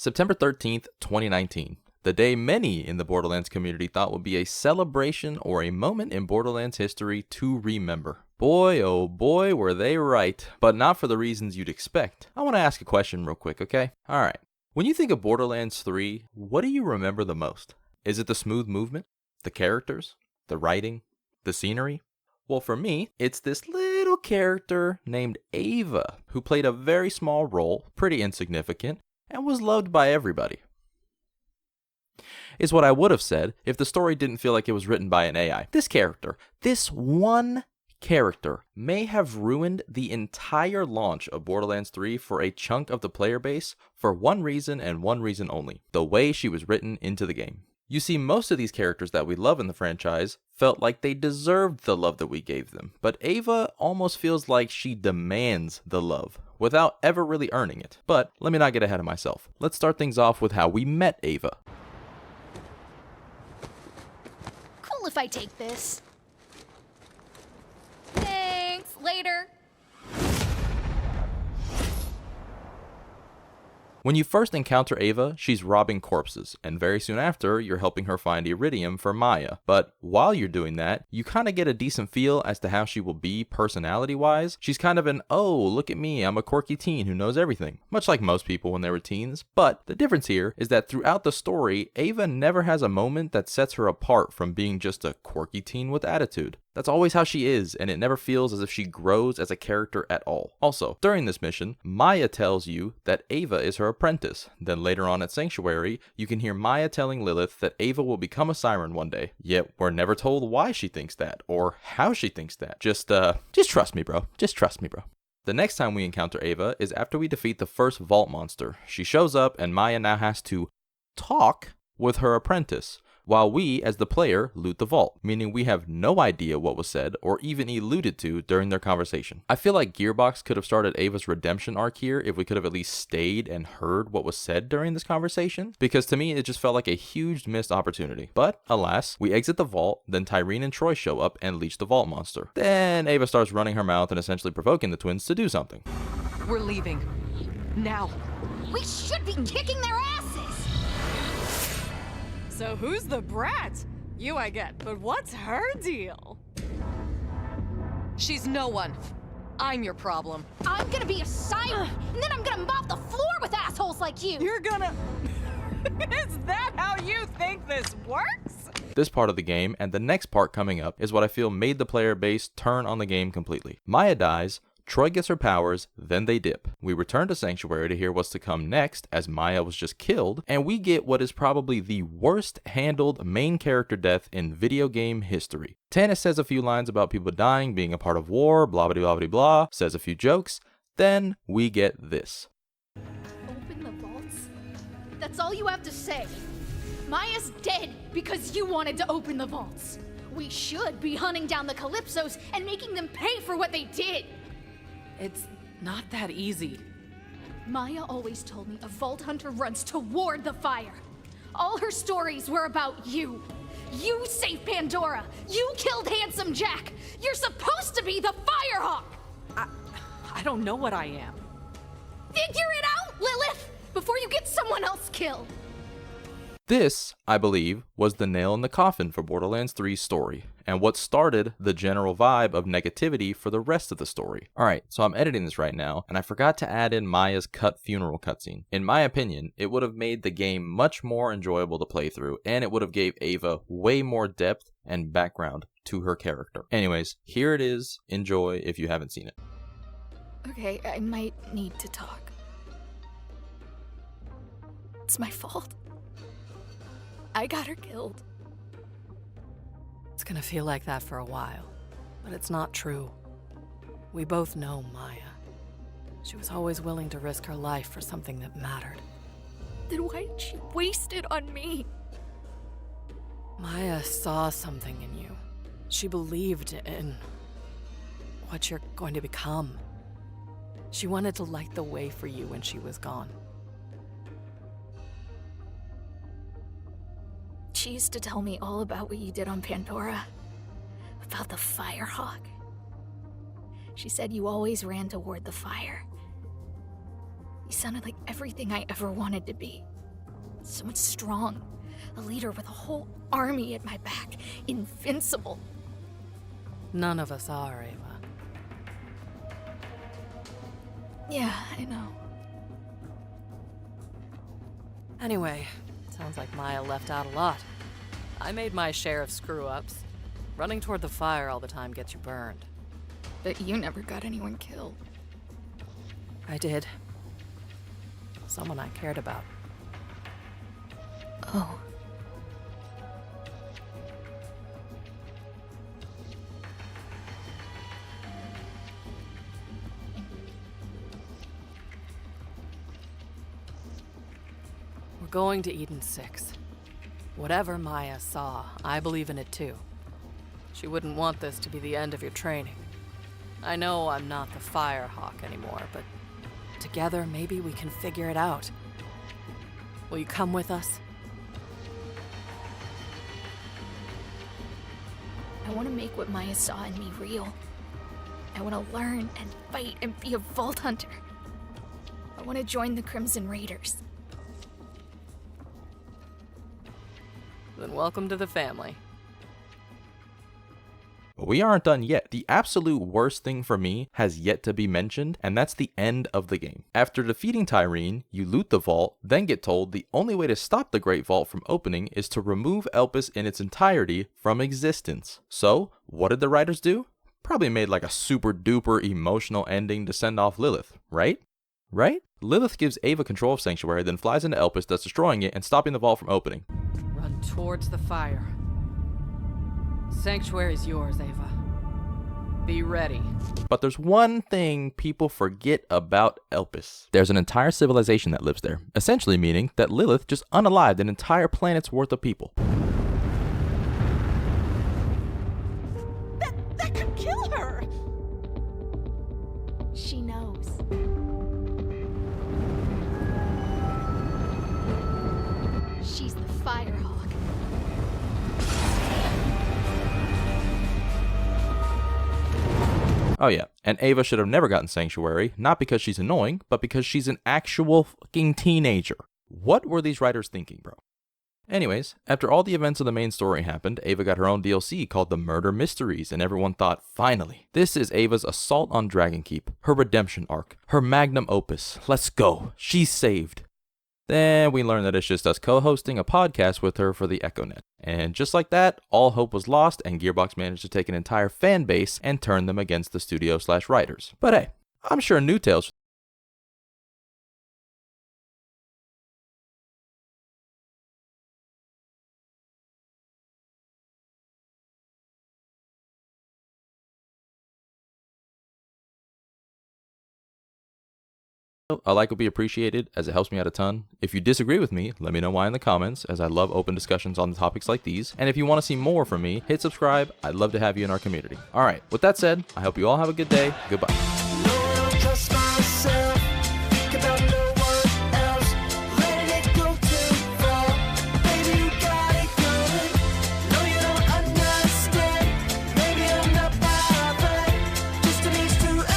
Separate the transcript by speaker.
Speaker 1: September 13th, 2019. The day many in the Borderlands community thought would be a celebration or a moment in Borderlands history to remember. Boy, oh boy, were they right. But not for the reasons you'd expect. I want to ask a question real quick, okay? Alright. When you think of Borderlands 3, what do you remember the most? Is it the smooth movement? The characters? The writing? The scenery? Well, for me, it's this little character named Ava, who played a very small role, pretty insignificant, and was loved by everybody. Is what I would have said if the story didn't feel like it was written by an AI. This character, this one character, may have ruined the entire launch of Borderlands 3 for a chunk of the player base for one reason and one reason only: the way she was written into the game. You see, most of these characters that we love in the franchise felt like they deserved the love that we gave them, but Ava almost feels like she demands the love without ever really earning it. But let me not get ahead of myself. Let's start things off with how we met Ava.
Speaker 2: Cool if I take this. Thanks, later.
Speaker 1: When you first encounter Ava, she's robbing corpses, and very soon after, you're helping her find iridium for Maya. But while you're doing that, you kind of get a decent feel as to how she will be personality-wise. She's kind of an, oh, look at me, I'm a quirky teen who knows everything, much like most people when they were teens. But the difference here is that throughout the story, Ava never has a moment that sets her apart from being just a quirky teen with attitude. That's always how she is, and it never feels as if she grows as a character at all. Also, during this mission, Maya tells you that Ava is her apprentice. Then later on at Sanctuary, you can hear Maya telling Lilith that Ava will become a siren one day. Yet, we're never told why she thinks that, or how she thinks that. Just trust me, bro. Just trust me, bro. The next time we encounter Ava is after we defeat the first vault monster. She shows up, and Maya now has to talk with her apprentice, while we, as the player, loot the vault, meaning we have no idea what was said or even alluded to during their conversation. I feel like Gearbox could have started Ava's redemption arc here if we could have at least stayed and heard what was said during this conversation, because to me it just felt like a huge missed opportunity. But alas, we exit the vault, then Tyreen and Troy show up and leash the vault monster. Then Ava starts running her mouth and essentially provoking the twins to do something.
Speaker 3: We're leaving. Now.
Speaker 2: We should be kicking their asses!
Speaker 3: So who's the brat? You I get, but what's her deal? She's no one. I'm your problem.
Speaker 2: I'm gonna be a siren, and then I'm gonna mop the floor with assholes like you!
Speaker 3: You're gonna... Is that how you think this works?
Speaker 1: This part of the game and the next part coming up is what I feel made the player base turn on the game completely. Maya dies, Troy gets her powers, then they dip. We return to Sanctuary to hear what's to come next, as Maya was just killed, and we get what is probably the worst handled main character death in video game history. Tannis says a few lines about people dying, being a part of war, blah blah blah blah blah, says a few jokes, then we get this.
Speaker 2: Open the vaults? That's all you have to say. Maya's dead because you wanted to open the vaults. We should be hunting down the Calypsos and making them pay for what they did.
Speaker 3: It's not that easy.
Speaker 2: Maya always told me a vault hunter runs toward the fire. All her stories were about you. You saved Pandora. You killed Handsome Jack. You're supposed to be the Firehawk.
Speaker 3: I don't know what I am.
Speaker 2: Figure it out, Lilith, before you get someone else killed.
Speaker 1: This, I believe, was the nail in the coffin for Borderlands 3's story, and what started the general vibe of negativity for the rest of the story. Alright, so I'm editing this right now, and I forgot to add in Maya's cut funeral cutscene. In my opinion, it would have made the game much more enjoyable to play through, and it would have gave Ava way more depth and background to her character. Anyways, here it is. Enjoy if you haven't seen it.
Speaker 2: Okay, I might need to talk. It's my fault. I got her killed.
Speaker 4: It's gonna feel like that for a while, but it's not true. We both know Maya. She was always willing to risk her life for something that mattered.
Speaker 2: Then why did she waste it on me?
Speaker 4: Maya saw something in you. She believed in what you're going to become. She wanted to light the way for you when she was gone.
Speaker 2: She used to tell me all about what you did on Pandora. About the Firehawk. She said you always ran toward the fire. He sounded like everything I ever wanted to be. So much strong. A leader with a whole army at my back. Invincible.
Speaker 4: None of us are, Ava.
Speaker 2: Yeah, I know.
Speaker 4: Anyway, sounds like Maya left out a lot. I made my share of screw-ups. Running toward the fire all the time gets you burned.
Speaker 2: But you never got anyone killed.
Speaker 4: I did. Someone I cared about.
Speaker 2: Oh.
Speaker 4: We're going to Eden 6. Whatever Maya saw, I believe in it too. She wouldn't want this to be the end of your training. I know I'm not the Firehawk anymore, but together maybe we can figure it out. Will you come with us?
Speaker 2: I want to make what Maya saw in me real. I want to learn and fight and be a Vault Hunter. I want to join the Crimson Raiders.
Speaker 4: Then welcome to the family.
Speaker 1: But we aren't done yet. The absolute worst thing for me has yet to be mentioned, and that's the end of the game. After defeating Tyreen, you loot the vault, then get told the only way to stop the Great Vault from opening is to remove Elpis in its entirety from existence. So, what did the writers do? Probably made like a super duper emotional ending to send off Lilith, right? Right? Lilith gives Ava control of Sanctuary, then flies into Elpis, thus destroying it and stopping the vault from opening.
Speaker 4: Run towards the fire. Sanctuary's yours, Ava. Be ready.
Speaker 1: But there's one thing people forget about Elpis. There's an entire civilization that lives there, essentially meaning that Lilith just unalived an entire planet's worth of people.
Speaker 3: That could kill her!
Speaker 2: She knows. She's the Firehawk.
Speaker 1: Oh yeah, and Ava should have never gotten Sanctuary, not because she's annoying, but because she's an actual fucking teenager. What were these writers thinking, bro? Anyways, after all the events of the main story happened, Ava got her own DLC called The Murder Mysteries, and everyone thought, finally, this is Ava's assault on Dragonkeep, her redemption arc, her magnum opus. Let's go. She's saved. Then we learned that it's just us co-hosting a podcast with her for the EchoNet. And just like that, all hope was lost, and Gearbox managed to take an entire fan base and turn them against the studio/writers. But hey, I'm sure new tales a like would be appreciated, as it helps me out a ton. If you disagree with me, let me know why in the comments, as I love open discussions on topics like these. And if you want to see more from me, hit subscribe. I'd love to have you in our community. Alright, with that said, I hope you all have a good day. Goodbye.